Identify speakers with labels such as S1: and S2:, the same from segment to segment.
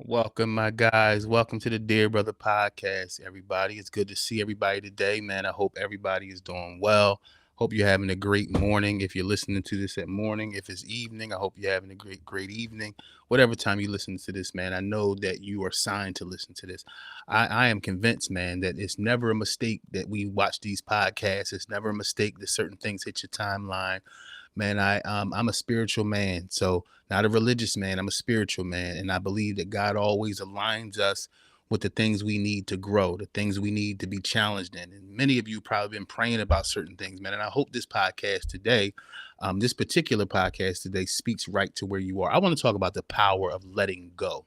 S1: Welcome, my guys. Welcome to the Dear Brother Podcast, everybody. It's good to see everybody today, man. I hope everybody is doing well. Hope you're having a great morning. If you're listening to this at morning, if it's evening, I hope you're having a great evening. Whatever time you listen to this, man, I know that you are signed to listen to this. I am convinced, man, that it's never a mistake that we watch these podcasts. It's never a mistake that certain things hit your timeline. Man, I'm a spiritual man, so not a religious man. I'm a spiritual man, and I believe that God always aligns us with the things we need to grow, the things we need to be challenged in. And many of you probably been praying about certain things, man. And I hope this podcast today, this particular podcast today, speaks right to where you are. I want to talk about the power of letting go.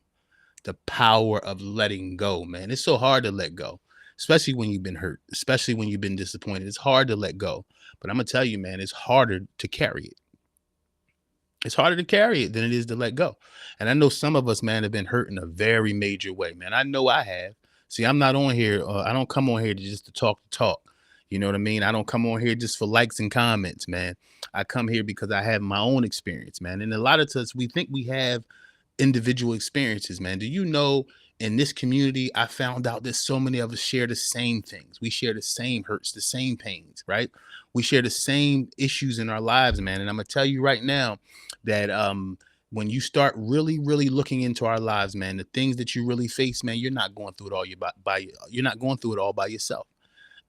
S1: The power of letting go, man. It's so hard to let go, especially when you've been hurt, especially when you've been disappointed. It's hard to let go. But I'm gonna tell you, man, it's harder to carry it. It's harder to carry it than it is to let go. And I know some of us, man, have been hurt in a very major way, man. I know I have. See, I'm not on here. I don't come on here to just to talk the talk. You know what I mean? I don't come on here just for likes and comments, man. I come here because I have my own experience, man. And a lot of times we think we have individual experiences, man. Do you know in this community, I found out that so many of us share the same things. We share the same hurts, the same pains, right? We share the same issues in our lives, man. And I'm gonna tell you right now that when you start really looking into our lives, man, the things that you really face, man, you're not going through it all you're not going through it all by yourself.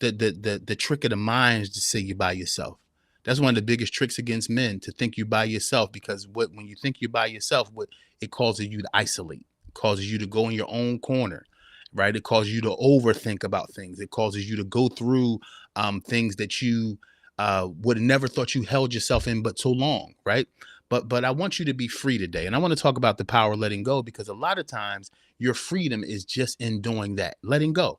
S1: The trick of the mind is to say you're by yourself. That's one of the biggest tricks against men, to think you're by yourself, because when you think you're by yourself, what it causes you to isolate, it causes you to go in your own corner, right? It causes you to overthink about things. It causes you to go through things that you would have never thought you held yourself in but so long, right? But I want you to be free today. And I want to talk about the power of letting go, because a lot of times your freedom is just in doing that, letting go,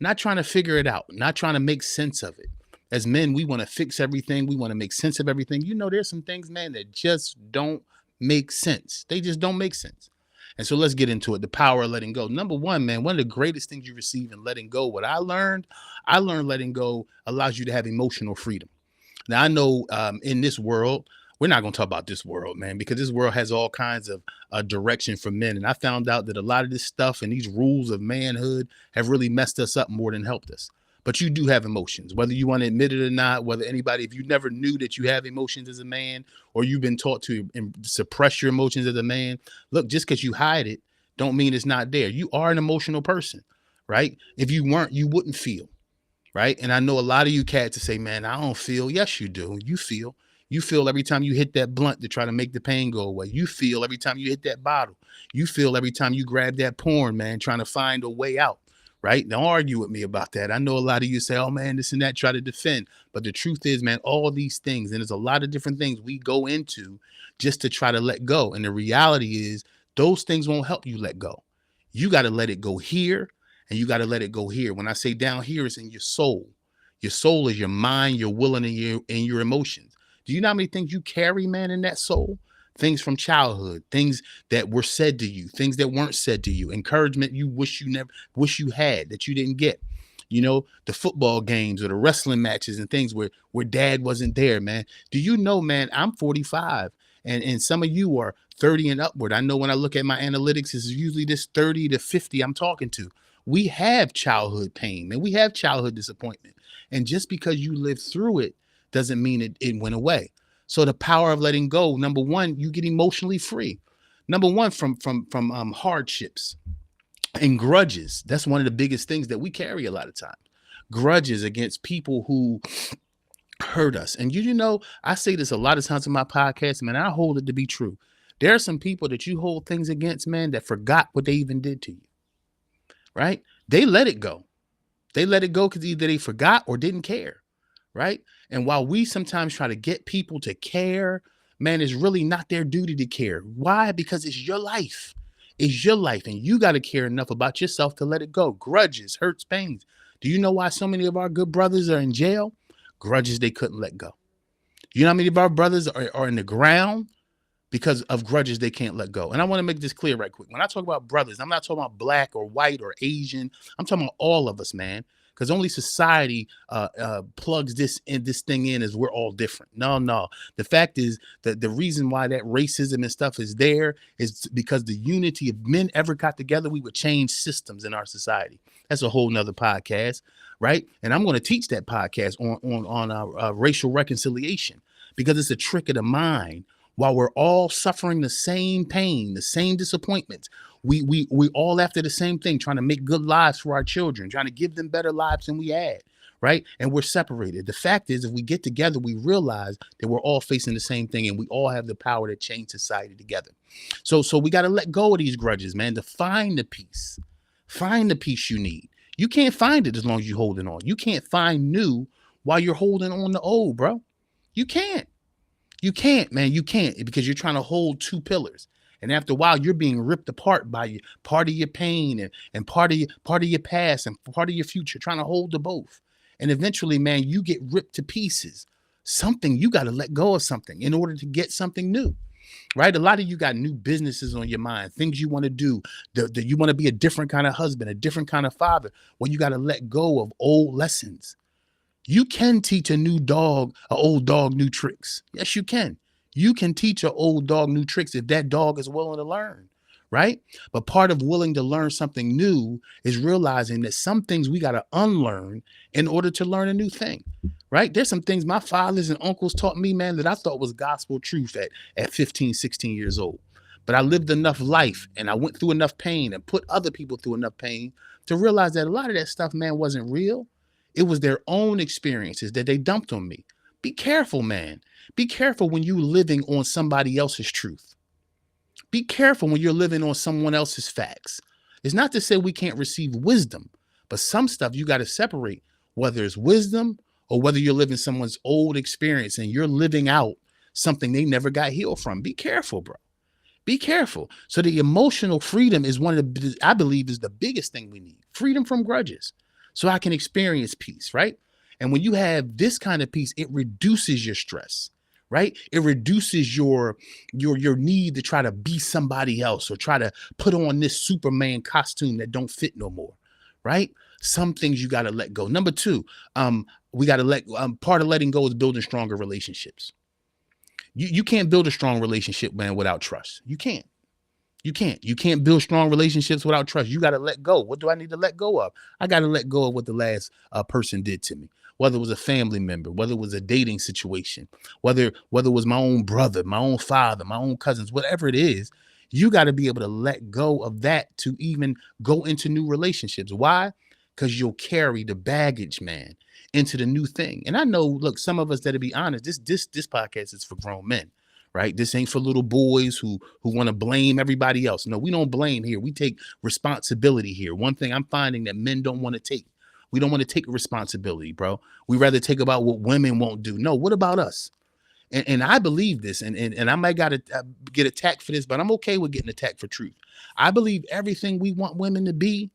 S1: not trying to figure it out, not trying to make sense of it. As men, we want to fix everything. We want to make sense of everything. You know, there's some things, man, that just don't make sense. They just don't make sense. And so let's get into it. The power of letting go. Number one, man, one of the greatest things you receive in letting go, what I learned letting go allows you to have emotional freedom. Now, I know in this world, we're not going to talk about this world, man, because this world has all kinds of direction for men. And I found out that a lot of this stuff and these rules of manhood have really messed us up more than helped us. But you do have emotions, whether you want to admit it or not, whether anybody, if you never knew that you have emotions as a man, or you've been taught to suppress your emotions as a man, look, just because you hide it, don't mean it's not there. You are an emotional person, right? If you weren't, you wouldn't feel. Right. And I know a lot of you cats to say, man, I don't feel. Yes, you do. You feel. You feel every time you hit that blunt to try to make the pain go away. You feel every time you hit that bottle. You feel every time you grab that porn, man, trying to find a way out. Right. Don't argue with me about that. I know a lot of you say, oh, man, this and that, try to defend. But the truth is, man, all these things, and there's a lot of different things we go into just to try to let go. And the reality is, those things won't help you let go. You got to let it go here, and you got to let it go here. When I say down here, it's in your soul. Your soul is your mind, your will, and your emotions. Do you know how many things you carry, man, in that soul? Things from childhood, things that were said to you, things that weren't said to you, encouragement you wish you had that you didn't get. You know, the football games or the wrestling matches and things where dad wasn't there, man. Do you know, man, I'm 45, and some of you are 30 and upward. I know when I look at my analytics, it's usually this 30 to 50 I'm talking to. We have childhood pain, and we have childhood disappointment. And just because you lived through it doesn't mean it went away. So the power of letting go, number one, you get emotionally free. Number one, from hardships and grudges. That's one of the biggest things that we carry a lot of times. Grudges against people who hurt us. And you know, I say this a lot of times in my podcast, man, I hold it to be true. There are some people that you hold things against, man, that forgot what they even did to you. Right? They let it go. They let it go because either they forgot or didn't care. Right? And while we sometimes try to get people to care, man, it's really not their duty to care. Why? Because it's your life. It's your life. And you got to care enough about yourself to let it go. Grudges, hurts, pains. Do you know why so many of our good brothers are in jail? Grudges they couldn't let go. You know how many of our brothers are in the ground? Because of grudges they can't let go. And I want to make this clear right quick. When I talk about brothers, I'm not talking about black or white or Asian. I'm talking about all of us, man. because only society plugs this thing in as we're all different. No. The fact is that the reason why that racism and stuff is there is because the unity, if men ever got together, we would change systems in our society. That's a whole nother podcast, right? And I'm going to teach that podcast on racial reconciliation, because it's a trick of the mind. While we're all suffering the same pain, the same disappointments, we all after the same thing, trying to make good lives for our children, trying to give them better lives than we had, right? And we're separated. The fact is, if we get together, we realize that we're all facing the same thing, and we all have the power to change society together. So we got to let go of these grudges, man, to find the peace. Find the peace you need. You can't find it as long as you're holding on. You can't find new while you're holding on to old, bro. You can't. You can't, man. You can't, because you're trying to hold two pillars. And after a while, you're being ripped apart by part of your pain and part of your past and part of your future, trying to hold the both. And eventually, man, you get ripped to pieces. Something, you got to let go of something in order to get something new, right? A lot of you got new businesses on your mind, things you want to do. You want to be a different kind of husband, a different kind of father. Well, you got to let go of old lessons. You can teach an old dog new tricks. Yes, you can. You can teach an old dog new tricks if that dog is willing to learn, right? But part of willing to learn something new is realizing that some things we got to unlearn in order to learn a new thing, right? There's some things my fathers and uncles taught me, man, that I thought was gospel truth at 15, 16 years old. But I lived enough life and I went through enough pain and put other people through enough pain to realize that a lot of that stuff, man, wasn't real. It was their own experiences that they dumped on me. Be careful, man. Be careful when you're living on somebody else's truth. Be careful when you're living on someone else's facts. It's not to say we can't receive wisdom, but some stuff you got to separate, whether it's wisdom or whether you're living someone's old experience and you're living out something they never got healed from. Be careful, bro. Be careful. So the emotional freedom is I believe is the biggest thing we need. Freedom from grudges. So I can experience peace, right? And when you have this kind of peace, it reduces your stress, right? It reduces your need to try to be somebody else or try to put on this Superman costume that don't fit no more, right? Some things you got to let go. Number two, we got to part of letting go is building stronger relationships. You can't build a strong relationship, man, without trust. You can't. You can't build strong relationships without trust. You got to let go. What do I need to let go of? I got to let go of what the last person did to me, whether it was a family member, whether it was a dating situation, whether it was my own brother, my own father, my own cousins, whatever it is. You got to be able to let go of that to even go into new relationships. Why? Because you'll carry the baggage, man, into the new thing. And I know, look, some of us, that'll be honest, this podcast is for grown men. Right? This ain't for little boys who want to blame everybody else. No, we don't blame here. We take responsibility here. One thing I'm finding that men don't want to take. We don't want to take responsibility, bro. We rather take about what women won't do. No, what about us? And I believe this, and I might got to get attacked for this, but I'm okay with getting attacked for truth. I believe everything we want women to be,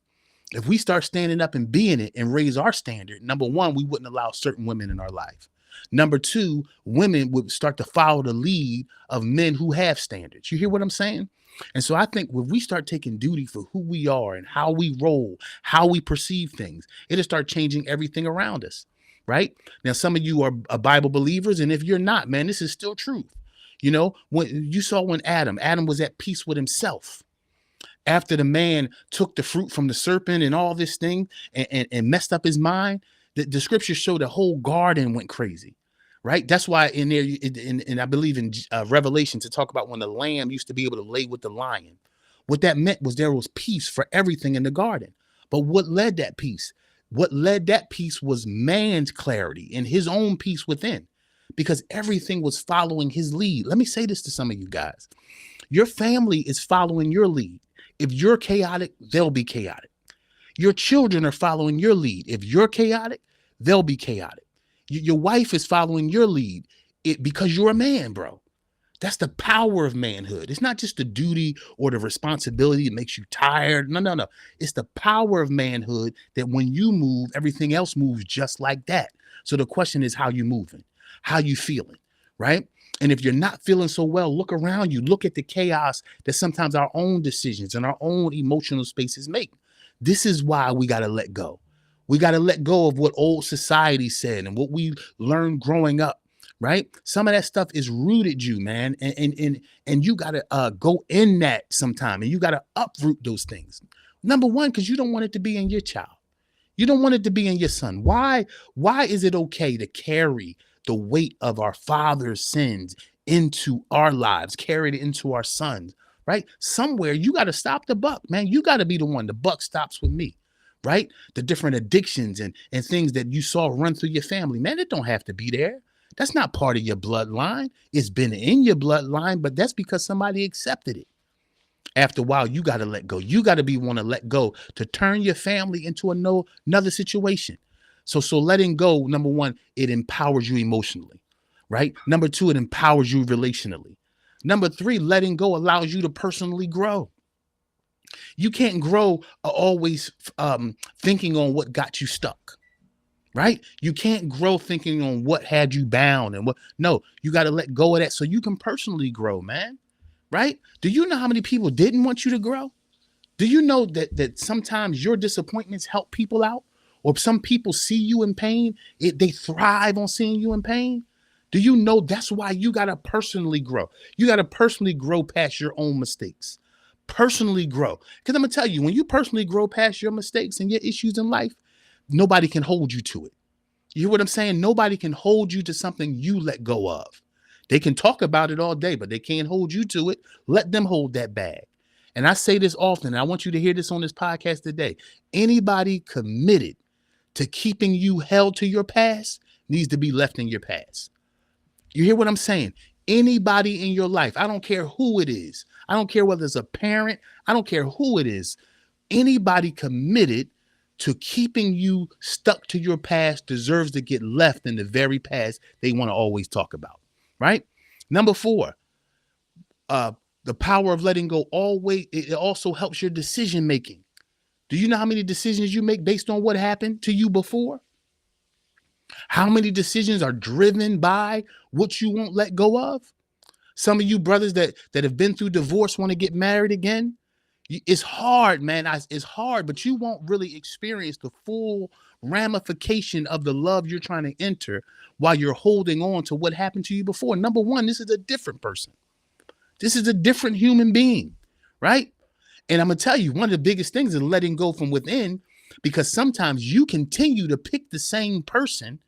S1: if we start standing up and being it and raise our standard, number one, we wouldn't allow certain women in our life. Number two, women would start to follow the lead of men who have standards. You hear what I'm saying? And so I think when we start taking duty for who we are and how we roll, how we perceive things, it'll start changing everything around us, right? Now, some of you are Bible believers, and if you're not, man, this is still truth. You know, when you saw when Adam was at peace with himself. After the man took the fruit from the serpent and all this thing and messed up his mind, the scriptures show the whole garden went crazy, right? That's why in there, and I believe in Revelation to talk about when the lamb used to be able to lay with the lion. What that meant was there was peace for everything in the garden. But what led that peace? What led that peace was man's clarity and his own peace within, because everything was following his lead. Let me say this to some of you guys. Your family is following your lead. If you're chaotic, they'll be chaotic. Your children are following your lead. If you're chaotic, they'll be chaotic. Your wife is following your lead because you're a man, bro. That's the power of manhood. It's not just the duty or the responsibility that makes you tired. No. It's the power of manhood that when you move, everything else moves just like that. So the question is, how you moving? How you feeling, right? And if you're not feeling so well, look around you. Look at the chaos that sometimes our own decisions and our own emotional spaces make. This is why we got to let go. We got to let go of what old society said and what we learned growing up, right? Some of that stuff is rooted you, man. And you got to go in that sometime, and you got to uproot those things. Number one, because you don't want it to be in your child. You don't want it to be in your son. Why is it okay to carry the weight of our father's sins into our lives, carry it into our sons, right? Somewhere you got to stop the buck, man. You got to be the one. The buck stops with me, right? The different addictions and things that you saw run through your family, man, it don't have to be there. That's not part of your bloodline. It's been in your bloodline, but that's because somebody accepted it. After a while, you got to let go. You got to be want to let go to turn your family into another situation. So letting go, number one, it empowers you emotionally, right? Number two, it empowers you relationally. Number three, letting go allows you to personally grow. You can't grow always thinking on what got you stuck, right? You can't grow thinking on what had you bound and what. No, you got to let go of that so you can personally grow, man. Right? Do you know how many people didn't want you to grow? Do you know that sometimes your disappointments help people out? Or some people see you in pain, they thrive on seeing you in pain? Do you know that's why you got to personally grow? You got to personally grow past your own mistakes. Personally grow. Because I'm going to tell you, when you personally grow past your mistakes and your issues in life, nobody can hold you to it. You hear what I'm saying? Nobody can hold you to something you let go of. They can talk about it all day, but they can't hold you to it. Let them hold that bag. And I say this often, and I want you to hear this on this podcast today. Anybody committed to keeping you held to your past needs to be left in your past. You hear what I'm saying? Anybody in your life, I don't care who it is. I don't care whether it's a parent. I don't care who it is. Anybody committed to keeping you stuck to your past deserves to get left in the very past they want to always talk about. Right? Number four, the power of letting go it also helps your decision making. Do you know how many decisions you make based on what happened to you before? How many decisions are driven by what you won't let go of? Some of you brothers that have been through divorce want to get married again. It's hard, man. It's hard, but you won't really experience the full ramification of the love you're trying to enter while you're holding on to what happened to you before. Number one, this is a different person. This is a different human being, right? And I'm going to tell you, one of the biggest things is letting go from within, because sometimes you continue to pick the same person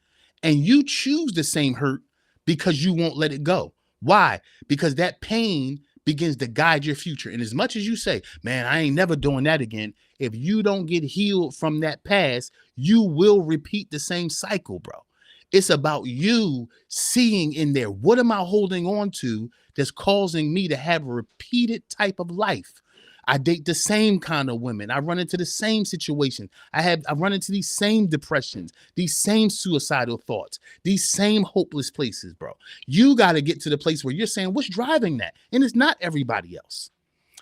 S1: and you choose the same hurt because you won't let it go. Why? Because that pain begins to guide your future. And as much as you say, man, I ain't never doing that again, if you don't get healed from that past, you will repeat the same cycle, bro. It's about you seeing in there, what am I holding on to that's causing me to have a repeated type of life? I date the same kind of women. I run into the same situation. I run into these same depressions, these same suicidal thoughts, these same hopeless places, bro. You got to get to the place where you're saying, what's driving that? And it's not everybody else.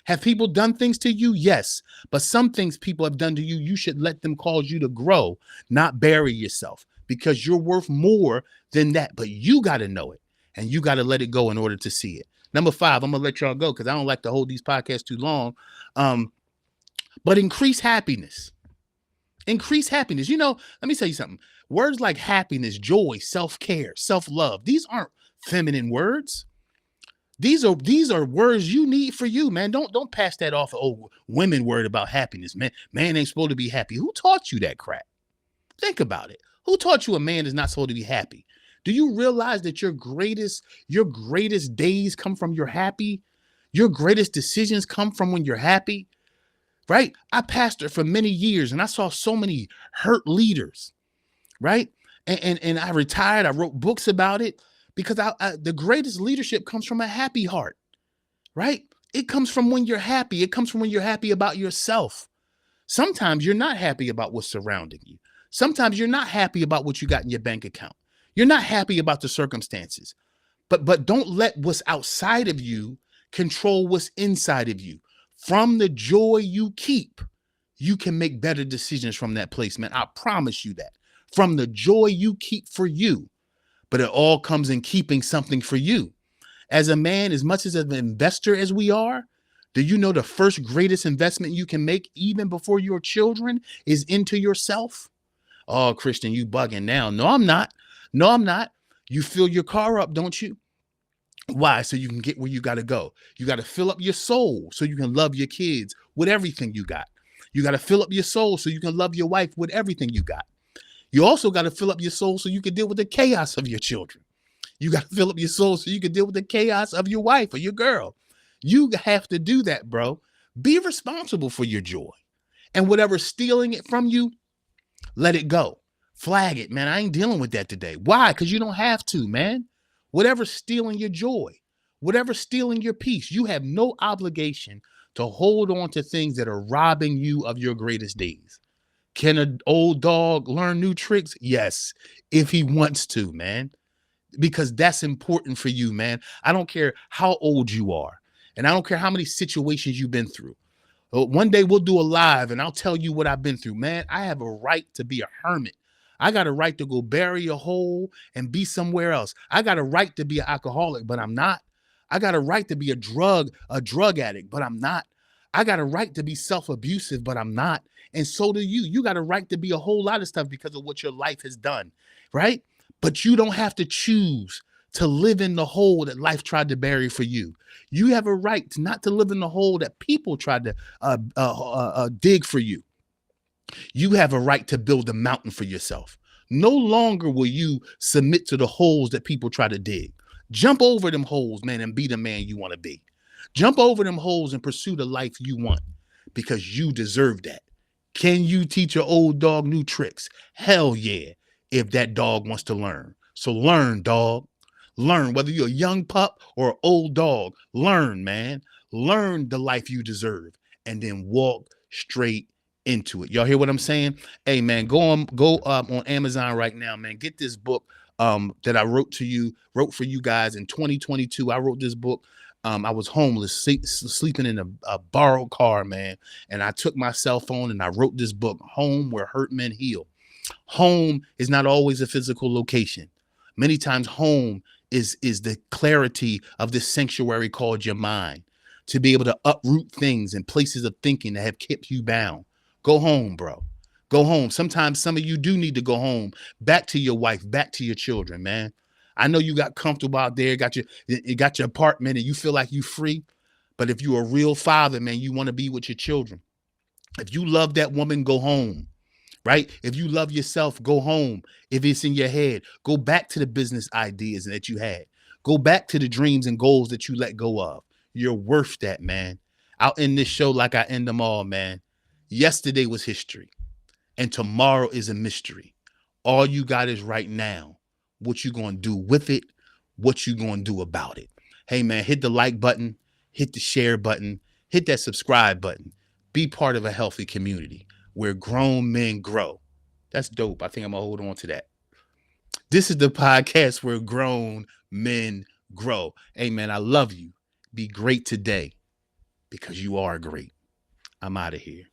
S1: Have people done things to you? Yes. But some things people have done to you, you should let them cause you to grow, not bury yourself, because you're worth more than that. But you got to know it, and you got to let it go in order to see it. Number five, I'm going to let y'all go because I don't like to hold these podcasts too long. But increase happiness. Increase happiness. You know, let me tell you something. Words like happiness, joy, self-care, self-love, these aren't feminine words. These are words you need for you, man. Don't pass that off. Oh, women worried about happiness, man. Man ain't supposed to be happy. Who taught you that crap? Think about it. Who taught you a man is not supposed to be happy? Do you realize that your greatest days come from your happy? Your greatest decisions come from when you're happy, right? I pastored for many years and I saw so many hurt leaders, right? And I retired. I wrote books about it because the greatest leadership comes from a happy heart, right? It comes from when you're happy. It comes from when you're happy about yourself. Sometimes you're not happy about what's surrounding you. Sometimes you're not happy about what you got in your bank account. You're not happy about the circumstances, but don't let what's outside of you control what's inside of you. From the joy you keep, you can make better decisions from that place, man. I promise you that. From the joy you keep for you, but it all comes in keeping something for you. As a man, as much as an investor as we are, do you know the first greatest investment you can make even before your children is into yourself? Oh, Christian, you bugging now. No, I'm not. No, I'm not. You fill your car up, don't you? Why? So you can get where you got to go. You got to fill up your soul so you can love your kids with everything you got. You got to fill up your soul so you can love your wife with everything you got. You also got to fill up your soul so you can deal with the chaos of your children. You got to fill up your soul so you can deal with the chaos of your wife or your girl. You have to do that, bro. Be responsible for your joy. And whatever's stealing it from you, let it go. Flag it, man. I ain't dealing with that today. Why? Because you don't have to, man. Whatever's stealing your joy, whatever's stealing your peace, you have no obligation to hold on to things that are robbing you of your greatest days. Can an old dog learn new tricks? Yes, if he wants to, man, because that's important for you, man. I don't care how old you are, and I don't care how many situations you've been through. One day we'll do a live and I'll tell you what I've been through. Man, I have a right to be a hermit. I got a right to go bury a hole and be somewhere else. I got a right to be an alcoholic, but I'm not. I got a right to be a drug addict, but I'm not. I got a right to be self-abusive, but I'm not. And so do you. You got a right to be a whole lot of stuff because of what your life has done, right? But you don't have to choose to live in the hole that life tried to bury for you. You have a right not to live in the hole that people tried to dig for you. You have a right to build a mountain for yourself. No longer will you submit to the holes that people try to dig. Jump over them holes, man, and be the man you want to be. Jump over them holes and pursue the life you want because you deserve that. Can you teach your old dog new tricks? Hell yeah, if that dog wants to learn. So learn, dog. Learn, whether you're a young pup or an old dog. Learn, man. Learn the life you deserve and then walk straight into it. Y'all hear what I'm saying? Hey, man, go on Amazon right now, man. Get this book that I wrote for you guys in 2022. I wrote this book. I was homeless, sleeping in a borrowed car, man. And I took my cell phone and I wrote this book, Home Where Hurt Men Heal. Home is not always a physical location. Many times home is the clarity of this sanctuary called your mind, to be able to uproot things and places of thinking that have kept you bound. Go home, bro. Go home. Sometimes some of you do need to go home, back to your wife, back to your children, man. I know you got comfortable out there, you got your apartment and you feel like you free. But if you're a real father, man, you want to be with your children. If you love that woman, go home. Right? If you love yourself, go home. If it's in your head, go back to the business ideas that you had. Go back to the dreams and goals that you let go of. You're worth that, man. I'll end this show like I end them all, man. Yesterday was history, and tomorrow is a mystery. All you got is right now. What you gonna do with it? What you gonna do about it? Hey, man, hit the like button, hit the share button, hit that subscribe button. Be part of a healthy community where grown men grow. That's dope. I think I'm gonna hold on to that. This is the podcast where grown men grow. Hey, man, I love you. Be great today because you are great. I'm out of here.